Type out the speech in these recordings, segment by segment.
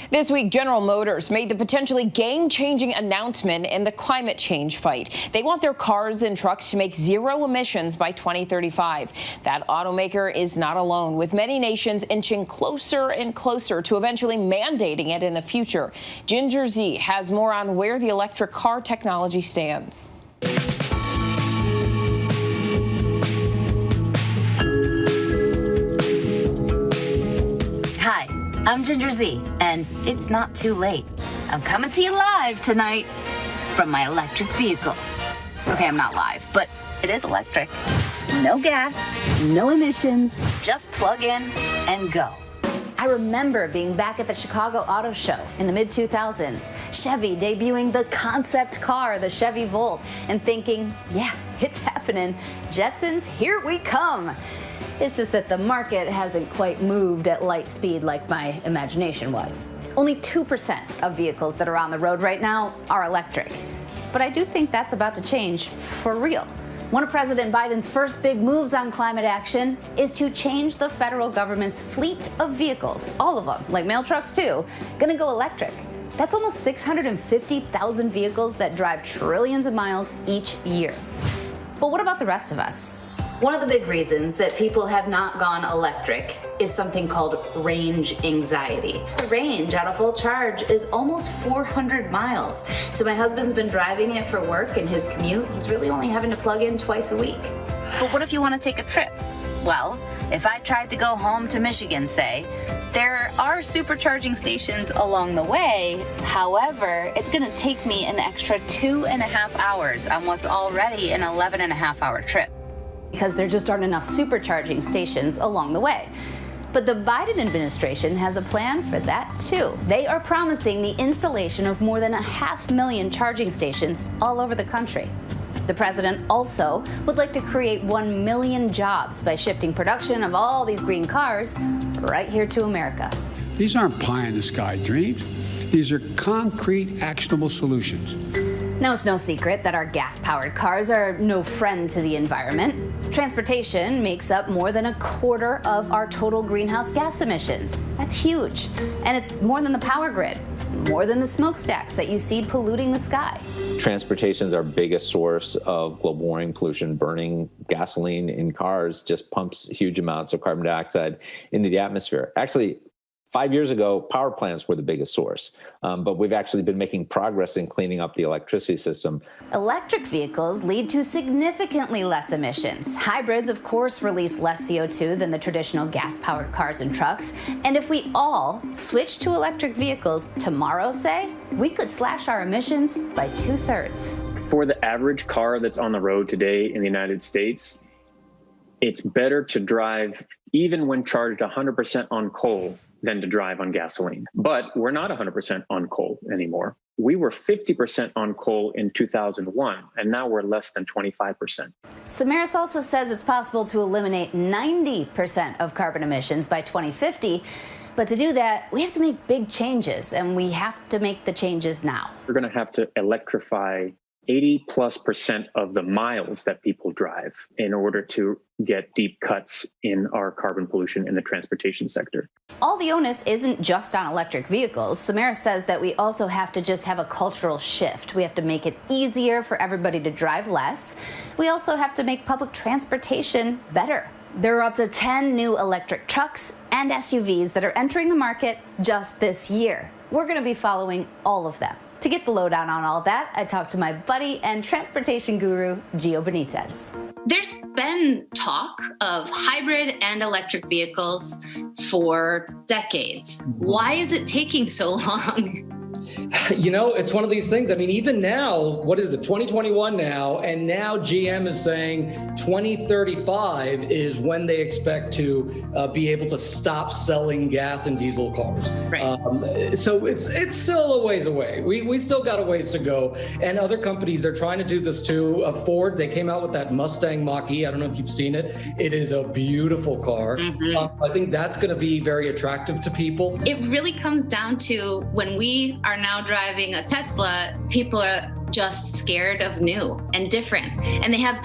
This week, General Motors made the potentially game-changing announcement in the climate change fight. They want their cars and trucks to make zero emissions by 2035. That automaker is not alone, with many nations inching closer and closer to eventually mandating it in the future. Ginger Zee has more on where the electric car technology stands. Hi, I'm Ginger Zee, and it's not too late. I'm coming to you live tonight from my electric vehicle. Okay, I'm not live, but it is electric. No gas, no emissions, just plug in and go. I remember being back at the Chicago Auto Show in the mid-2000s, Chevy debuting the concept car, the Chevy Volt, and thinking, yeah, it's happening. Jetsons, here we come. It's just that the market hasn't quite moved at light speed like my imagination was. Only 2% of vehicles that are on the road right now are electric. But I do think that's about to change for real. One of President Biden's first big moves on climate action is to change the federal government's fleet of vehicles, all of them, like mail trucks too, gonna go electric. That's almost 650,000 vehicles that drive trillions of miles each year. But what about the rest of us? One of the big reasons that people have not gone electric is something called range anxiety. The range on a full charge is almost 400 miles. So my husband's been driving it for work and his commute. He's really only having to plug in twice a week. But what if you want to take a trip? Well, if I tried to go home to Michigan, say, there are supercharging stations along the way. However, it's going to take me an extra 2.5 hours on what's already an 11.5-hour trip, because there just aren't enough supercharging stations along the way. But the Biden administration has a plan for that too. They are promising the installation of more than 500,000 charging stations all over the country. The president also would like to create 1 million jobs by shifting production of all these green cars right here to America. These aren't pie-in-the-sky dreams. These are concrete, actionable solutions. Now, it's no secret that our gas-powered cars are no friend to the environment. Transportation makes up more than 1/4 of our total greenhouse gas emissions. That's huge. And it's more than the power grid, more than the smokestacks that you see polluting the sky. Transportation is our biggest source of global warming pollution. Burning gasoline in cars just pumps huge amounts of carbon dioxide into the atmosphere. Actually, 5 years ago, power plants were the biggest source, but we've actually been making progress in cleaning up the electricity system. Electric vehicles lead to significantly less emissions. Hybrids, of course, release less CO2 than the traditional gas-powered cars and trucks. And if we all switch to electric vehicles tomorrow, say, we could slash our emissions by 2/3. For the average car that's on the road today in the United States, it's better to drive, even when charged 100% on coal, than to drive on gasoline. But we're not 100% on coal anymore. We were 50% on coal in 2001, and now we're less than 25%. Samaras also says it's possible to eliminate 90% of carbon emissions by 2050. But to do that, we have to make big changes, and we have to make the changes now. We're going to have to electrify 80+% of the miles that people drive in order to get deep cuts in our carbon pollution in the transportation sector. All the onus isn't just on electric vehicles. Samaras says that we also have to just have a cultural shift. We have to make it easier for everybody to drive less. We also have to make public transportation better. There are up to 10 new electric trucks and SUVs that are entering the market just this year. We're going to be following all of them. To get the lowdown on all that, I talked to my buddy and transportation guru, Gio Benitez. There's been talk of hybrid and electric vehicles for decades. Why is it taking so long? You know, it's one of these things. I mean, even now, what is it, 2021 now, and now GM is saying 2035 is when they expect to be able to stop selling gas and diesel cars. Right. So it's still a ways away. We still got a ways to go. And other companies are trying to do this too. Ford, they came out with that Mustang Mach-E. I don't know if you've seen it. It is a beautiful car. Mm-hmm. I think that's going to be very attractive to people. It really comes down to when we are now driving a Tesla, people are just scared of new and different. And they have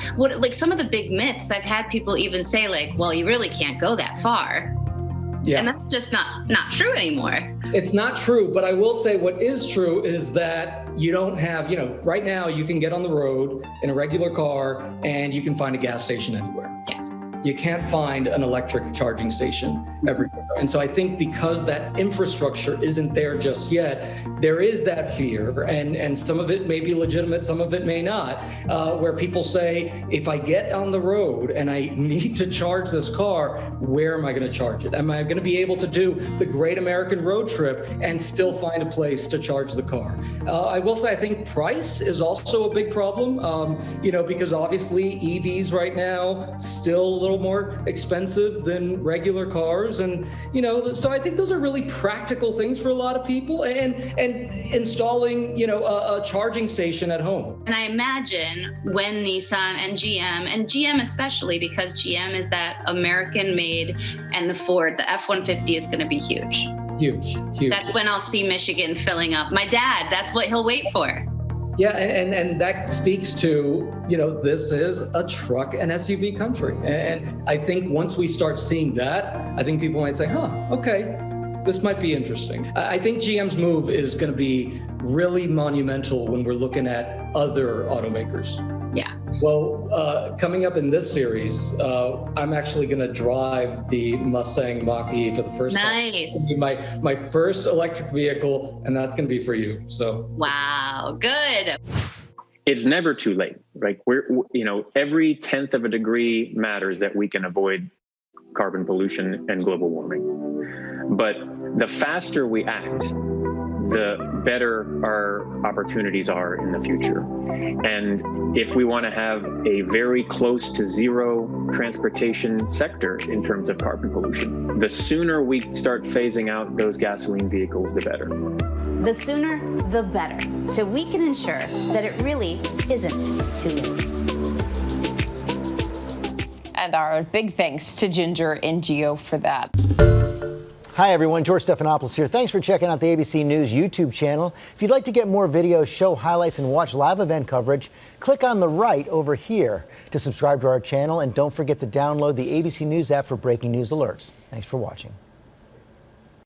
some of the big myths. I've had people even say like, well, you really can't go that far. Yeah. And that's just not true anymore. It's not true, but I will say what is true is that you don't have, right now you can get on the road in a regular car and you can find a gas station anywhere. Yeah. You can't find an electric charging station everywhere. And so I think because that infrastructure isn't there just yet, there is that fear, and some of it may be legitimate, some of it may not, where people say, if I get on the road and I need to charge this car, where am I going to charge it? Am I going to be able to do the great American road trip and still find a place to charge the car? I will say I think price is also a big problem, because obviously EVs right now still a little more expensive than regular cars, and so I think those are really practical things for a lot of people, and installing a charging station at home. And I imagine when Nissan and GM especially, because GM is that American made, and the Ford, the F-150 is going to be huge. Huge. That's when I'll see Michigan filling up. My dad, that's what he'll wait for. Yeah, and that speaks to, this is a truck and SUV country. And I think once we start seeing that, I think people might say, okay, this might be interesting. I think GM's move is going to be really monumental when we're looking at other automakers. Yeah. Well, coming up in this series, I'm actually going to drive the Mustang Mach-E for the first time. Nice. It's gonna be my first electric vehicle, and that's going to be for you. So. Wow, good. It's never too late. Like every 1/10 of a degree matters that we can avoid carbon pollution and global warming. But the faster we act, the better our opportunities are in the future. And if we want to have a very close to zero transportation sector in terms of carbon pollution, the sooner we start phasing out those gasoline vehicles, the better. The sooner, the better, so we can ensure that it really isn't too late. And our big thanks to Ginger and Gio for that. Hi, everyone. George Stephanopoulos here. Thanks for checking out the ABC News YouTube channel. If you'd like to get more videos, show highlights, and watch live event coverage, click on the right over here to subscribe to our channel. And don't forget to download the ABC News app for breaking news alerts. Thanks for watching.